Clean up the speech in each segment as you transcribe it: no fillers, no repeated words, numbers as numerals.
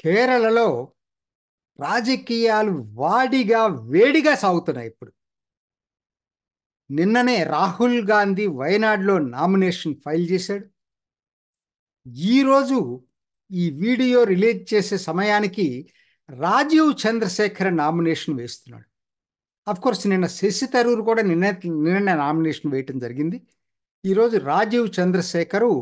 కేరళలో రాజకీయాలు వేడిగా సాగుతున్నాయి ఇప్పుడు. నిన్ననే రాహుల్ గాంధీ వయనాడులో నామినేషన్ ఫైల్ చేశాడు. ఈరోజు ఈ వీడియో రిలీజ్ చేసే సమయానికి రాజీవ్ చంద్రశేఖర్ నామినేషన్ వేస్తున్నాడు. కోర్స్ నిన్న శశి థరూర్ కూడా నిన్న నామినేషన్ వేయటం జరిగింది. ఈరోజు రాజీవ్ చంద్రశేఖరు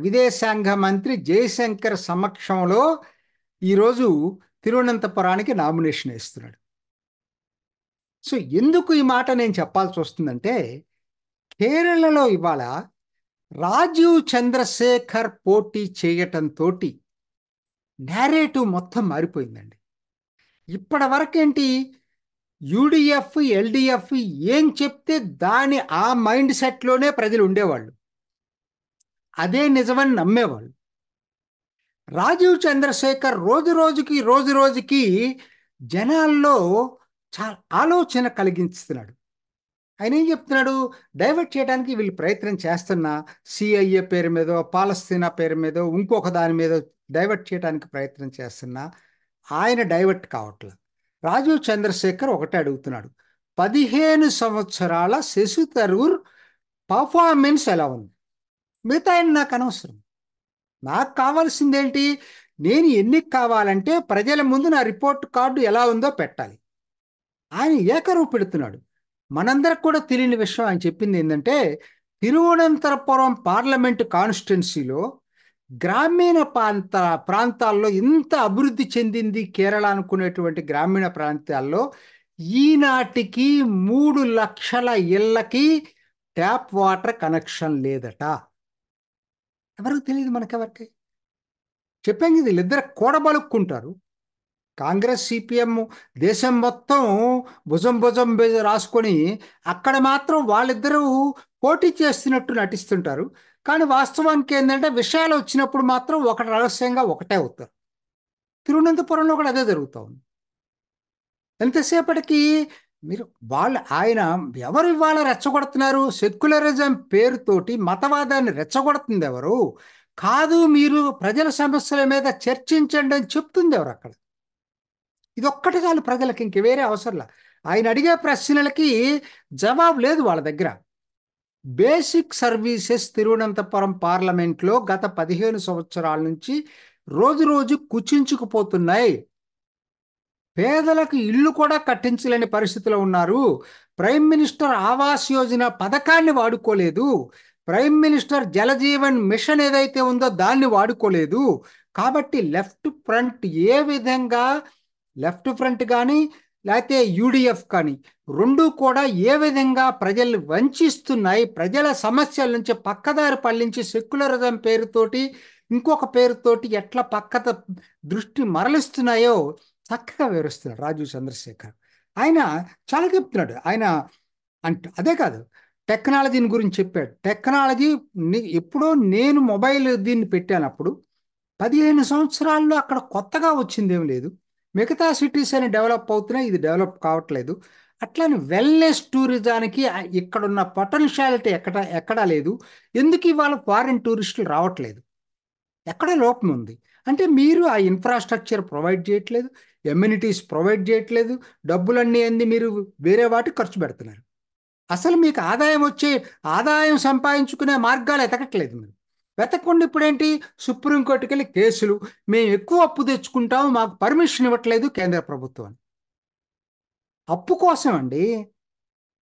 విదేశాంగ మంత్రి జయశంకర్ సమక్షంలో ఈరోజు తిరువనంతపురానికి నామినేషన్ వేస్తున్నాడు. సో ఎందుకు ఈ మాట నేను చెప్పాల్సి వస్తుందంటే, కేరళలో ఇవాళ రాజీవ్ చంద్రశేఖర్ పోటీ చేయటంతో నేరేటివ్ మొత్తం మారిపోయిందండి. ఇప్పటి వరకేంటి, యూడిఎఫ్ ఎల్డిఎఫ్ ఏం చెప్తే దాని ఆ మైండ్ సెట్లోనే ప్రజలు ఉండేవాళ్ళు, అదే నిజమని నమ్మేవాళ్ళు. రాజీవ్ చంద్రశేఖర్ రోజు రోజుకి జనాల్లో చాలా ఆలోచన కలిగిస్తున్నాడు. ఆయన ఏం చెప్తున్నాడు, డైవర్ట్ చేయడానికి వీళ్ళు ప్రయత్నం చేస్తున్నా, సిఐఏ పేరు మీదో పాలస్తీనా పేరు మీదో ఇంకొక దాని మీద డైవర్ట్ చేయడానికి ప్రయత్నం చేస్తున్నా ఆయన డైవర్ట్ కావట్లేదు. రాజీవ్ చంద్రశేఖర్ ఒకటే అడుగుతున్నాడు, 15 సంవత్సరాల శశి థరూర్ పర్ఫార్మెన్స్ ఎలా ఉంది, మిగతా ఆయన నాకు అనవసరం. నాకు కావాల్సిందేంటి, నేను ఎన్నిక కావాలంటే ప్రజల ముందు నా రిపోర్ట్ కార్డు ఎలా ఉందో పెట్టాలి. ఆయన ఏకరువు పెడుతున్నాడు. మనందరికి కూడా తెలియని విషయం ఆయన చెప్పింది ఏంటంటే, తిరువనంతపురం పార్లమెంటు కాన్స్టిట్యున్సీలో గ్రామీణ ప్రాంతాల్లో ఇంత అభివృద్ధి చెందింది కేరళ అనుకునేటువంటి గ్రామీణ ప్రాంతాల్లో ఈనాటికి 3 లక్షల ఇళ్ళకి ట్యాప్ వాటర్ కనెక్షన్ లేదట. ఎవరికి తెలియదు, మనకెవరికి చెప్పాం కదా, వీళ్ళిద్దరు కూడబలుక్కుంటారు. కాంగ్రెస్ సిపిఎం దేశం మొత్తం భుజం రాసుకొని అక్కడ మాత్రం వాళ్ళిద్దరూ పోటీ చేస్తున్నట్టు నటిస్తుంటారు. కానీ వాస్తవానికి ఏంటంటే, విషయాలు వచ్చినప్పుడు మాత్రం ఒకటి రహస్యంగా ఒకటే అవుతారు. తిరువనంతపురంలో కూడా అదే జరుగుతూ ఉంది. ఎంతసేపటికి ఆయన ఎవరు ఇవాళ రెచ్చగొడుతున్నారు, సెక్యులరిజం పేరుతోటి మతవాదాన్ని రెచ్చగొడుతుంది ఎవరు కాదు, మీరు ప్రజల సమస్యల మీద చర్చించండి అని చెప్తుంది ఎవరు అక్కడ. ఇదొక్కటి చాలు ప్రజలకి, ఇంక వేరే అవసరంలా. ఆయన అడిగే ప్రశ్నలకి జవాబు లేదు వాళ్ళ దగ్గర. బేసిక్ సర్వీసెస్ తిరువనంతపురం పార్లమెంట్లో గత 15 సంవత్సరాల నుంచి రోజు కుచించుకుపోతున్నాయి. పేదలకు ఇల్లు కూడా కట్టించలేని పరిస్థితిలో ఉన్నారు. ప్రైమ్ మినిస్టర్ ఆవాస్ యోజన పథకాన్ని వాడుకోలేదు. ప్రైమ్ మినిస్టర్ జలజీవన్ మిషన్ ఏదైతే ఉందో దాన్ని వాడుకోలేదు. కాబట్టి లెఫ్ట్ ఫ్రంట్ కానీ లేకపోతే యూడిఎఫ్ కానీ రెండు కూడా ఏ విధంగా ప్రజల్ని వంచిస్తున్నాయి, ప్రజల సమస్యల నుంచి పక్కదారి పళ్ళించి సెక్యులరిజం పేరుతోటి ఇంకొక పేరుతోటి ఎట్లా దృష్టి మరలిస్తున్నాయో చక్కగా వివరిస్తున్నాడు రాజీవ్ చంద్రశేఖర్. ఆయన చాలా చెప్తున్నాడు. ఆయన అదే కాదు, టెక్నాలజీని గురించి చెప్పాడు. టెక్నాలజీ ఎప్పుడో నేను మొబైల్ దీన్ని పెట్టానప్పుడు 15 సంవత్సరాల్లో అక్కడ కొత్తగా వచ్చిందేం లేదు. మిగతా సిటీస్ అని డెవలప్ అవుతున్నాయి, ఇది డెవలప్ కావట్లేదు. అట్లానే వెల్నెస్ టూరిజానికి ఇక్కడున్న పొటెన్షియాలిటీ ఎక్కడా లేదు. ఎందుకు ఇవాళ ఫారిన్ టూరిస్టులు రావట్లేదు, ఎక్కడ లోపం ఉంది అంటే, మీరు ఆ ఇన్ఫ్రాస్ట్రక్చర్ ప్రొవైడ్ చేయట్లేదు, ఎమ్యూనిటీస్ ప్రొవైడ్ చేయట్లేదు, డబ్బులన్నీ అంది మీరు వేరే వాటికి ఖర్చు పెడుతున్నారు. అసలు మీకు ఆదాయం సంపాదించుకునే మార్గాలు ఎతకట్లేదు. మీరు వెతకుండా ఇప్పుడేంటి, సుప్రీంకోర్టుకి వెళ్ళి కేసులు, మేము ఎక్కువ అప్పు తెచ్చుకుంటాము, మాకు పర్మిషన్ ఇవ్వట్లేదు కేంద్ర ప్రభుత్వం. అప్పు కోసం అండి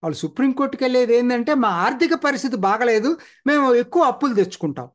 వాళ్ళు సుప్రీంకోర్టుకి వెళ్ళేది ఏంటంటే, మా ఆర్థిక పరిస్థితి బాగలేదు, మేము ఎక్కువ అప్పులు తెచ్చుకుంటాం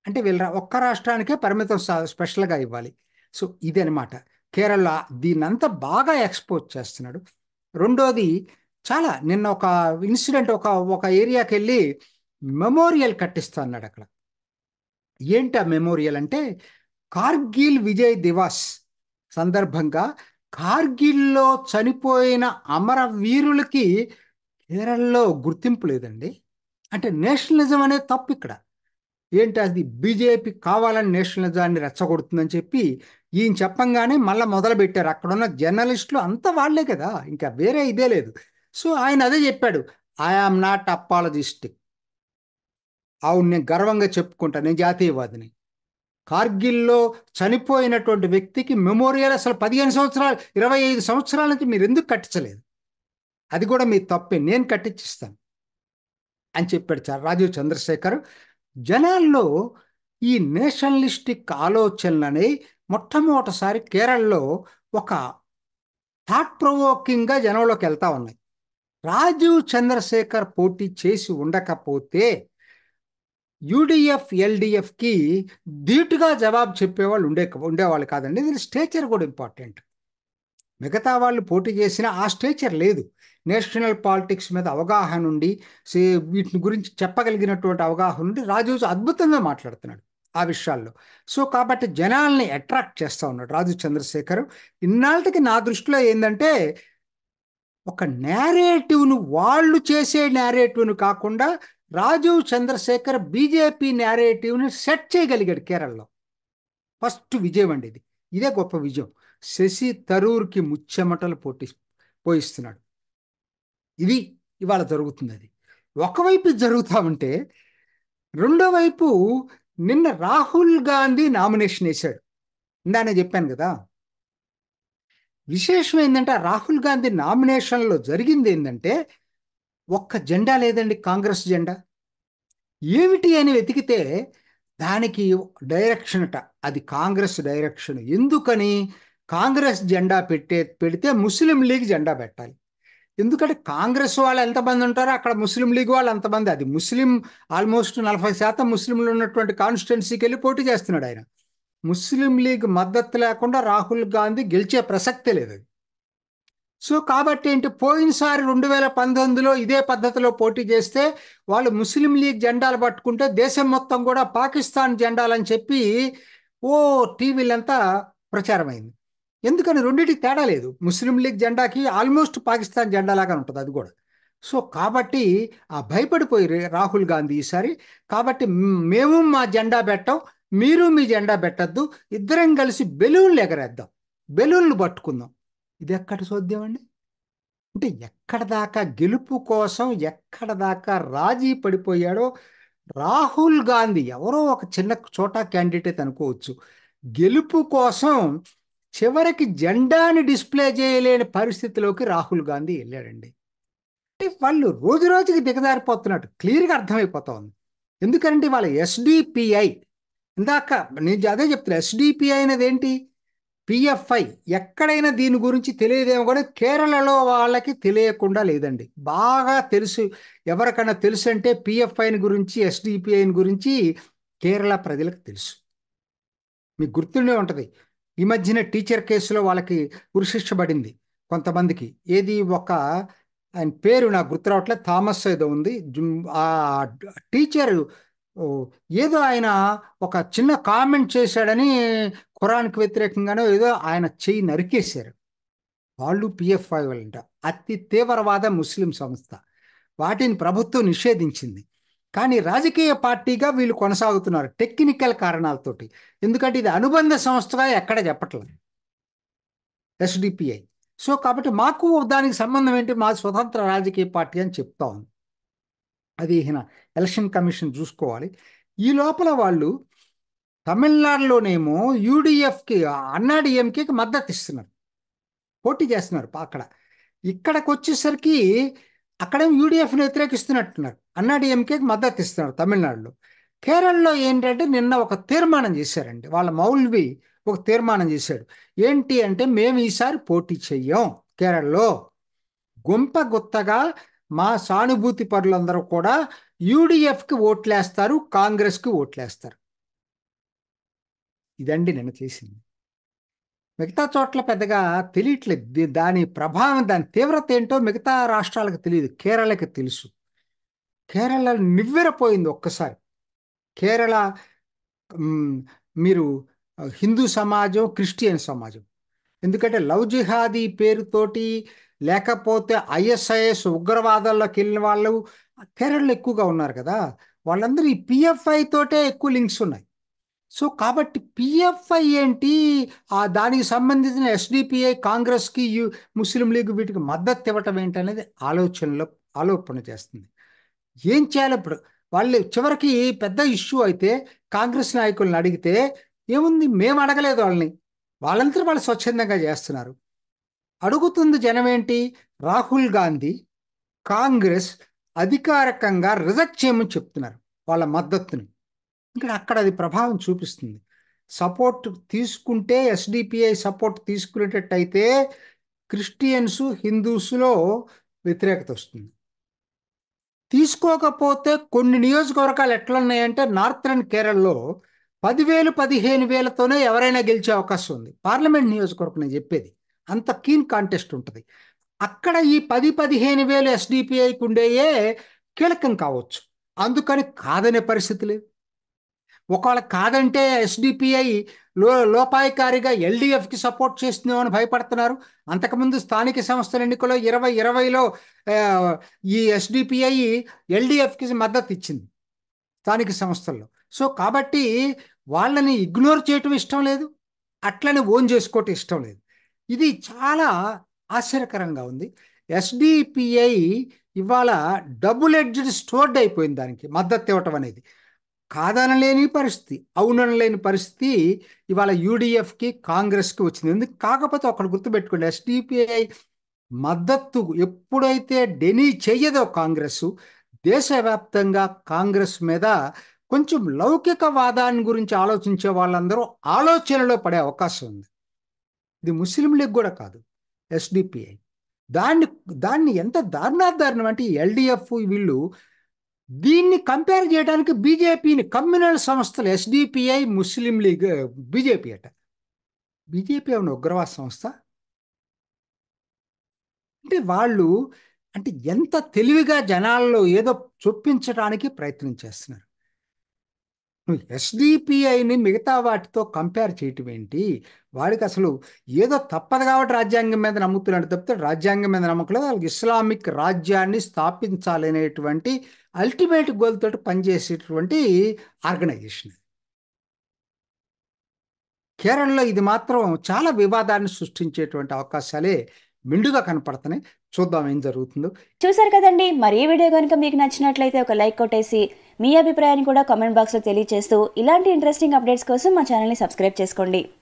అంటే వీళ్ళ ఒక్క రాష్ట్రానికే పరిమితం స్పెషల్గా ఇవ్వాలి. సో ఇదనమాట. కేరళ దీన్నంతా బాగా ఎక్స్పోజ్ చేస్తున్నాడు. రెండోది, నిన్న ఒక ఇన్సిడెంట్, ఒక ఏరియాకి వెళ్ళి మెమోరియల్ కట్టిస్తా అన్నాడు. అక్కడ ఏంటి ఆ మెమోరియల్ అంటే, కార్గిల్ విజయ్ దివాస్ సందర్భంగా కార్గిల్లో చనిపోయిన అమరవీరులకి కేరళలో గుర్తింపు లేదండి. అంటే నేషనలిజం అనేది తప్పు ఇక్కడ. ఏంటి అది, బీజేపీ కావాలని నేషనలిజాన్ని రెచ్చగొడుతుందని చెప్పి ఈయన చెప్పంగానే మళ్ళీ మొదలుపెట్టారు. అక్కడున్న జర్నలిస్టులు అంతా వాళ్లే కదా, ఇంకా వేరే ఇదే లేదు. సో ఆయన అదే చెప్పాడు, ఐఆమ్ నాట్ అపాలజిస్టిక్. అవును, నేను గర్వంగా చెప్పుకుంటా, నేను జాతీయవాదిని. కార్గిల్లో చనిపోయినటువంటి వ్యక్తికి మెమోరియల్ అసలు 15 సంవత్సరాలు 25 సంవత్సరాల నుంచి మీరు ఎందుకు కట్టించలేదు? అది కూడా మీ తప్పే, నేను కట్టించిస్తాను అని చెప్పాడు రాజీవ్ చంద్రశేఖర్. జనాల్లో ఈ నేషనలిస్టిక్ ఆలోచనలని మొట్టమొదటిసారి కేరళలో ఒక థాట్ ప్రొవోకింగ్గా జనంలోకి వెళ్తా ఉన్నాయి. రాజీవ్ చంద్రశేఖర్ పోటీ చేసి ఉండకపోతే యూడిఎఫ్ ఎల్డిఎఫ్కి ధీటుగా జవాబు చెప్పేవాళ్ళు ఉండేవాళ్ళు కాదండి. దీని స్టేచర్ కూడా ఇంపార్టెంట్. మిగతా వాళ్ళు పోటీ చేసినా ఆ స్టేచర్ లేదు. నేషనల్ పాలిటిక్స్ మీద అవగాహన ఉండి వీటిని గురించి చెప్పగలిగినటువంటి అవగాహన ఉండి రాజు అద్భుతంగా మాట్లాడుతున్నాడు ఆ విషయాల్లో. సో కాబట్టి జనాల్ని అట్రాక్ట్ చేస్తూ ఉన్నాడు రాజీవ్ చంద్రశేఖర్. ఇన్నాళ్ళకి నా దృష్టిలో ఏంటంటే ఒక నేరేటివ్ను, వాళ్ళు చేసే నేరేటివ్ను కాకుండా రాజీవ్ చంద్రశేఖర్ బీజేపీ నేరేటివ్ని సెట్ చేయగలిగాడు కేరళలో. ఫస్ట్ విజయం అండి ఇది. ఇదే గొప్ప విజయం. శశి థరూర్కి ముచ్చెమటలు పోయిస్తున్నాడు. ఇది ఇవాళ జరుగుతుంది. అది ఒకవైపు జరుగుతూ ఉంటే రెండో వైపు నిన్న రాహుల్ గాంధీ నామినేషన్ వేశాడు. ఇందానే చెప్పాను కదా. విశేషం ఏంటంటే రాహుల్ గాంధీ నామినేషన్లో జరిగింది ఏంటంటే ఒక్క జెండా లేదండి, కాంగ్రెస్ జెండా. ఏమిటి అని వెతికితే దానికి డైరెక్షన్ అట, అది కాంగ్రెస్ డైరెక్షన్. ఎందుకని? కాంగ్రెస్ జెండా పెడితే ముస్లిం లీగ్ జెండా పెట్టాలి. ఎందుకంటే కాంగ్రెస్ వాళ్ళు ఎంతమంది ఉంటారో అక్కడ ముస్లిం లీగ్ వాళ్ళు అంతమంది. అది ముస్లిం ఆల్మోస్ట్ 40% ముస్లింలు ఉన్నటువంటి కాన్స్టిట్యున్సీకి వెళ్ళి పోటీ చేస్తున్నాడు ఆయన. ముస్లిం లీగ్ మద్దతు లేకుండా రాహుల్ గాంధీ గెలిచే ప్రసక్తే లేదు. సో కాబట్టి ఏంటి, పోయినసారి 2019లో ఇదే పద్ధతిలో పోటీ చేస్తే వాళ్ళు ముస్లిం లీగ్ జెండాలు పట్టుకుంటే దేశం మొత్తం కూడా పాకిస్తాన్ జెండాలని చెప్పి టీవీలంతా ప్రచారమైంది. ఎందుకని? రెండింటికి తేడా లేదు. ముస్లిం లీగ్ జెండాకి ఆల్మోస్ట్ పాకిస్తాన్ జెండా లాగా ఉంటుంది అది కూడా. సో కాబట్టి భయపడిపోయి రాహుల్ గాంధీ ఈసారి. కాబట్టి మేము మా జెండా పెట్టాం, మీరు మీ జెండా పెట్టద్దు, ఇద్దరం కలిసి బెలూన్లు ఎగరేద్దాం, బెలూన్లు పట్టుకుందాం. ఇది ఎక్కడ చూద్దాం అండి? అంటే ఎక్కడ దాకా గెలుపు కోసం ఎక్కడ దాకా రాజీ పడిపోయాడో రాహుల్ గాంధీ. ఎవరో ఒక చిన్న చోటా క్యాండిడేట్ అనుకోవచ్చు. గెలుపు కోసం చివరికి జెండాని డిస్ప్లే చేయలేని పరిస్థితిలోకి రాహుల్ గాంధీ వెళ్ళాడండి. అంటే వాళ్ళు రోజు రోజుకి దిగజారిపోతున్నట్టు క్లియర్గా అర్థమైపోతా ఉంది. ఎందుకంటే వాళ్ళ ఎస్డిపిఐ, ఇందాక నేను అదే చెప్తున్నా, ఎస్డిపిఐ అనేది ఏంటి? పిఎఫ్ఐ. ఎక్కడైనా దీని గురించి తెలియదేమో, కూడా కేరళలో వాళ్ళకి తెలియకుండా లేదండి. బాగా తెలుసు. ఎవరికైనా తెలుసు అంటే పిఎఫ్ఐని గురించి, ఎస్డిపిఐని గురించి కేరళ ప్రజలకు తెలుసు. మీకు గుర్తుండే ఉంటుంది, ఈ మధ్యన టీచర్ కేసులో వాళ్ళకి ఉరిశిక్ష పడింది కొంతమందికి. ఏది ఆయన పేరు నాకు గుర్తు రావట్లేదు, థామస్ ఏదో ఉంది. ఆ టీచరు ఏదో ఆయన ఒక చిన్న కామెంట్ చేశాడని ఖురాన్కి వ్యతిరేకంగానో ఏదో ఆయన చెయ్యి నరికేశారు. వాళ్ళు పిఎఫ్ఐ వాళ్ళంట, అతి తీవ్రవాద ముస్లిం సంస్థ. వాటిని ప్రభుత్వం నిషేధించింది. కానీ రాజకీయ పార్టీగా వీళ్ళు కొనసాగుతున్నారు టెక్నికల్ కారణాలతోటి. ఎందుకంటే ఇది అనుబంధ సంస్థగా ఎక్కడ చెప్పట్లేదు ఎస్డిపిఐ. సో కాబట్టి మాకు దానికి సంబంధం ఏంటి, మా స్వతంత్ర రాజకీయ పార్టీ అని చెప్తా ఉంది. అది ఎలక్షన్ కమిషన్ చూసుకోవాలి. ఈ లోపల వాళ్ళు తమిళనాడులోనేమో యూడిఎఫ్కి, అన్నాడీఎంకేకి మద్దతు ఇస్తున్నారు, పోటీ చేస్తున్నారు అక్కడ. ఇక్కడికి వచ్చేసరికి అక్కడేమో యూడిఎఫ్ని వ్యతిరేకిస్తున్నట్టున్నారు, అన్నాడీఎంకేకి మద్దతు ఇస్తున్నారు తమిళనాడులో. కేరళలో ఏంటంటే నిన్న ఒక తీర్మానం చేశారండి, వాళ్ళ మౌల్వి ఒక తీర్మానం చేశాడు. ఏంటి అంటే, మేము ఈసారి పోటీ చెయ్యం కేరళలో. గుంపగుత్తగా మా సానుభూతి పరులందరూ కూడా యూడిఎఫ్కి ఓట్లేస్తారు, కాంగ్రెస్కి ఓట్లేస్తారు. ఇదండి నేను చేసింది. మిగతా చోట్ల పెద్దగా తెలియట్లేదు దాని ప్రభావం, దాని తీవ్రత ఏంటో మిగతా రాష్ట్రాలకు తెలియదు, కేరళకి తెలుసు. కేరళ నివ్వెరపోయింది ఒక్కసారి. కేరళ మీరు హిందూ సమాజం, క్రిస్టియన్ సమాజం. ఎందుకంటే లవ్ జిహాదీ పేరుతోటి, లేకపోతే ఐఎస్ఐఎస్ ఉగ్రవాదాల్లోకి వెళ్ళిన వాళ్ళు కేరళలో ఎక్కువగా ఉన్నారు కదా. వాళ్ళందరూ ఈ పిఎఫ్ఐ తోటే ఎక్కువ లింక్స్ ఉన్నాయి. సో కాబట్టి పిఎఫ్ఐ ఏంటి, దానికి సంబంధించిన ఎస్డిపిఐ కాంగ్రెస్కి, ముస్లిం లీగ్ వీటికి మద్దతు ఇవ్వటం ఏంటనేది ఆలోచన చేస్తుంది. ఏం చేయాలి ఇప్పుడు? వాళ్ళు చివరికి పెద్ద ఇష్యూ అయితే కాంగ్రెస్ నాయకులను అడిగితే ఏముంది, మేము అడగలేదు వాళ్ళని, వాళ్ళంతా వాళ్ళు స్వచ్ఛందంగా చేస్తున్నారు. అడుగుతుంది జనం ఏంటి? రాహుల్ గాంధీ, కాంగ్రెస్ అధికారికంగా రిజెక్ట్ చేయమని చెప్తున్నారు వాళ్ళ మద్దతుని. ఇక్కడ అక్కడ అది ప్రభావం చూపిస్తుంది. సపోర్ట్ తీసుకుంటే, ఎస్డిపిఐ సపోర్ట్ తీసుకునేటట్టయితే క్రిస్టియన్స్, హిందూస్లో వ్యతిరేకత వస్తుంది. తీసుకోకపోతే కొన్ని నియోజకవర్గాలు ఎట్లున్నాయంటే, నార్థరన్ కేరళలో 10,000 15,000తోనే ఎవరైనా గెలిచే అవకాశం ఉంది. పార్లమెంట్ నియోజకవర్గం నేను చెప్పేది, అంత కీన్ కాంటెస్ట్ ఉంటుంది. అక్కడ ఈ 10-15,000 ఎస్డిపిఐకి ఉండేయే కీలకం కావచ్చు. అందుకని కాదనే పరిస్థితి లేదు. ఒకవేళ కాదంటే ఎస్డిపిఐ లోపాయికారిగా ఎల్డిఎఫ్కి సపోర్ట్ చేస్తుందేమని భయపడుతున్నారు. అంతకుముందు స్థానిక సంస్థల ఎన్నికల్లో 2020లో ఈ ఎస్డిపిఐ ఎల్డిఎఫ్కి మద్దతు ఇచ్చింది స్థానిక సంస్థల్లో. సో కాబట్టి వాళ్ళని ఇగ్నోర్ చేయటం ఇష్టం లేదు, అట్లని ఓన్ చేసుకోవటం ఇష్టం లేదు. ఇది చాలా ఆశ్చర్యకరంగా ఉంది. ఎస్డిపిఐ ఇవాళ డబుల్ ఎడ్జ్డ్ స్టోర్డ్ అయిపోయింది దానికి మద్దతు ఇవ్వటం అనేది. కాదనలేని పరిస్థితి, అవుననలేని పరిస్థితి ఇవాళ యూడిఎఫ్కి, కాంగ్రెస్కి వచ్చింది. ఎందుకు కాకపోతే ఒకటి గుర్తుపెట్టుకోండి, ఎస్డిపిఐ మద్దతు ఎప్పుడైతే డెనీ చెయ్యదో కాంగ్రెస్, దేశవ్యాప్తంగా కాంగ్రెస్ మీద కొంచెం లౌకికవాదాన్ని గురించి ఆలోచించే వాళ్ళందరూ ఆలోచనలో పడే అవకాశం ఉంది. ఇది ముస్లిం లీగ్ కూడా కాదు, ఎస్డిపిఐ. దాన్ని ఎంత దారుణాదారుణం అంటే ఎల్డిఎఫ్ వీళ్ళు దీన్ని కంపేర్ చేయడానికి బీజేపీని, కమ్యూనల్ సంస్థలు ఎస్డిపిఐ, ముస్లిం లీగ్, బీజేపీ అట. బీజేపీ ఏమైనా ఉగ్రవాద సంస్థ? అంటే వాళ్ళు అంటే ఎంత తెలివిగా జనాల్లో ఏదో చొప్పించడానికి ప్రయత్నం చేస్తున్నారు. నువ్వు ఎస్డిపిఐని మిగతా వాటితో కంపేర్ చేయటం ఏంటి? వాడికి అసలు ఏదో తప్పదు కాబట్టి రాజ్యాంగం మీద నమ్ముతున్నాడు తప్పితే రాజ్యాంగం మీద నమ్మకలేదు. వాళ్ళకి ఇస్లామిక్ రాజ్యాన్ని స్థాపించాలనేటువంటి అల్టిమేట్ గోల్ తోటి పనిచేసేటువంటి ఆర్గనైజేషన్. కేరళలో ఇది మాత్రం చాలా వివాదాన్ని సృష్టించేటువంటి అవకాశాలే మెండుగా కనపడుతున్నాయి. చూద్దాం ఏం జరుగుతుందో. చూసారు కదండి, మరి ఈ వీడియో కనుక మీకు నచ్చినట్లయితే ఒక లైక్ కొట్టేసి మీ అభిప్రాయాన్ని కూడా కామెంట్ బాక్స్లో తెలియజేస్తూ ఇలాంటి ఇంట్రెస్టింగ్ అప్డేట్స్ కోసం మా ఛానల్ని సబ్స్క్రైబ్ చేసుకోండి.